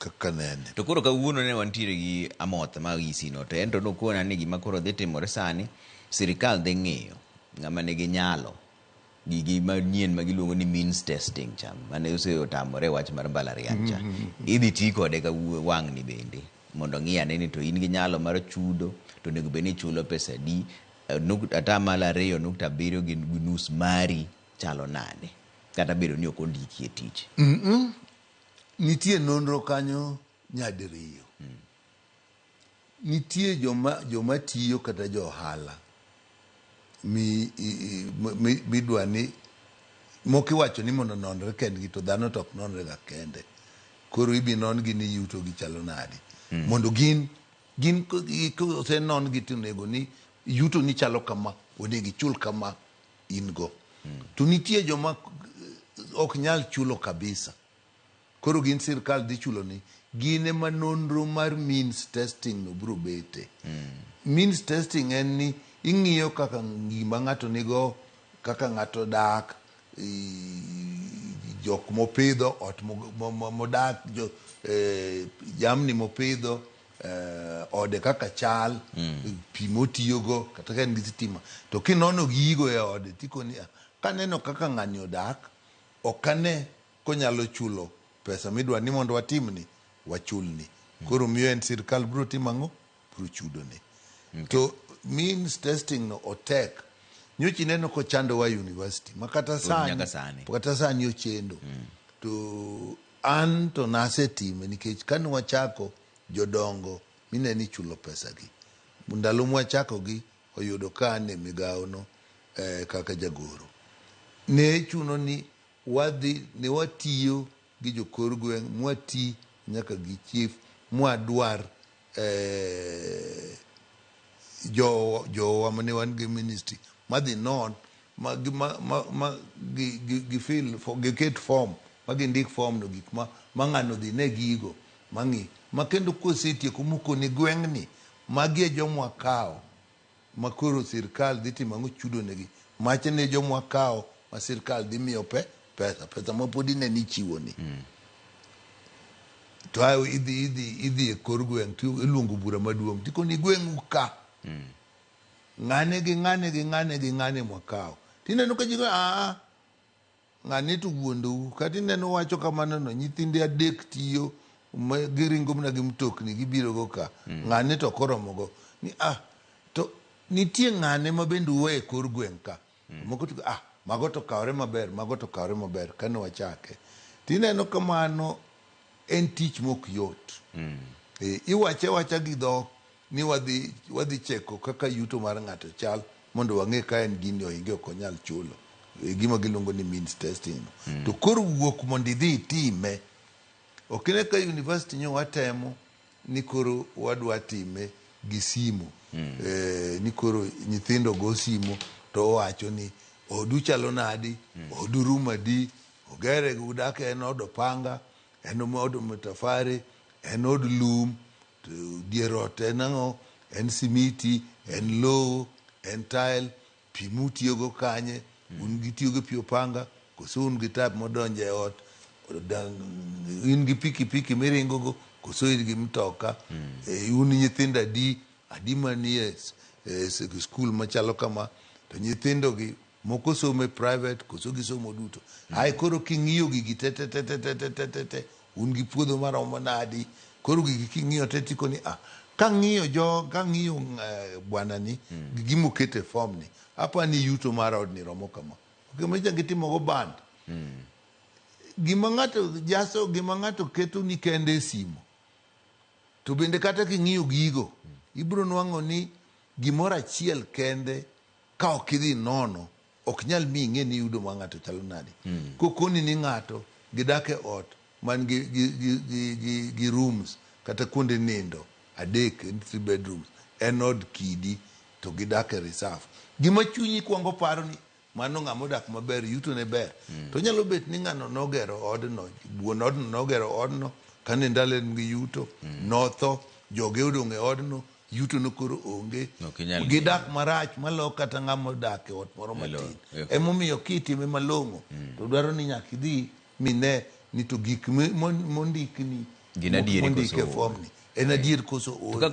kaka nene. To koro kawuono ne wantiere gi Amoth ma Isino, to en to nokona ni gima koro dhi timore sani, sirikal dhi ng'iyo ng'ama nigi nyalo gigi manyien ma giluongo ni means testing cham mane osetamore wach mar mbalariany cha. Idhi ti kode ka wang'ni bende mondo ng'i ane ni to in gi nyalo mar chudo to onego bed ni ichulo pesa di, atamalo 2.7 gi nus mari chalo nade, kata bedo ni ok ondiki e tich. Nitie nonro kanyo nyadiriyo. Nitie joma tiyo kata johala midwa ni mokiwacho ni mondo nonre kendgi, to dhano to ok nonre ga kende. Koro ibi non gi ni yuto gi chalo nadi. Mondo gin kose non gi tinego ni yuto ni chalo kama, onego ichul kama in go. To nitie joma ok nyal chulo kabisa. Koro gin sirkal dhi chulo ni. Gine ma nonro mar means testing no bro bete. Means testing en ni ing'iyo kaka ngima ng'ato nigo, kaka ng'ato dak, jok mopidho, ot modak, jamni mopidho, ode kaka chal, pi motiyogo, kata ka en gi sitima. To kinono gigo e ode, tikoni, kaneno kaka ng'ani odak, okane konyalo chulo pesa midwa ni mondo watimni, wachulni. Koro miyo en sirkal bro timang'o, bro chudoni. To means testing no otek. Nyochi neno ko chando wa university. Makata sani ochendo. To an to nase time nikech kanu wachako jodongo mine ni chulo pesa gi. Ndalo mwachako gi oyudo ka ane migao no kaka jagoro. Ne chuno ni ne watiyo gi jokor gweng', mwati nyaka gi chief, mwadwar jo mane wan gi ministry madhi non giket form magindik form no gik ma ng'ano dhi ne gigo mang'i makendo kosetieko mukoni gweng'ni magi e jomwa kawo makoro sirkal dhi timang'o chudo negi, mache ne jomwa kawo ma sirkal dhi miyo pesa mapodi ne ni chiwo ni. To ayo idhi e kor gweng' to iluongo bura maduong' tikoni gweng'u ka ng'ane mwakawo. Tineno ka jigo ng'ane to wuondou. Kati neno wacho kamano no, nyithinde 3 tiyo giringo mna gi mtokni gibiro go ka. Ng'ane to koromogo ni to nitie ng'ane ma bende uwe e kor gweng' ka. Moko to mago to kawre maber kane wachake. Tineno kamano en tich mok yot. Iwache wacha gi dhok ni wadhi cheko kaka yuto mar ng'ato chal mondo wang'e ka en gini ohinge ok onyal chulo. Gima giluongo ni means testing. To koro wuok mondo idhi time. Okine ka university nyo watemo ni koro wadwa time gi simu. Ni koro nyithindo go simu to wacho ni odu chalo nadi, odu rumadi, ogere udake en od opanga, en od matafari, en od lum, dierot en ang'o, en simiti, en lowo, en tile, pi mutiyogo kanye, un gitiyogo pi opanga, koso un gi tap modonje e ot, in gi piki miringogo, koso in gi mtoka, un nyithindo adi manie skul machalo kama, to nyithindo gi moko somo private, koso gisomo duto. Koro king'iyo gigi te un gi puodho maromo nadi, koro gigi king'iyo te tikoni kang'iyo bwana ni gimokete form ni, apa ni yuto mar od ni romo kama. Macha gitimogo band. Gima ng'ato keto ni kende simu. To bende kata king'iyo gigo, ibro nwang'o ni gimoro achiel kende ka ok idhi nono ok nyal mi ing'e ni yudo ma ng'ato chalo nadi. Kokoni ni ng'ato gidake ot man gi rooms kata kuonde nindo 3 3 bedrooms, en od kidi to gidake reserve. Gima chunyi kuongo paro ni mano ng'ama odak maber, yuto ne ber. To nyalo bet ni ng'ano nogero odno, wuon odno nogero odno kane ndalo en gi yuto, notho, joge odong' e odno, yuto no koro onge, gidak marach malo kata ng'ama odak e ot moro matin. Emomiyo kitime malong'o to dwaro ni nyaka idhi mine ni to gik mondikni Gin adieri mondike koso form ni en adier koso To ka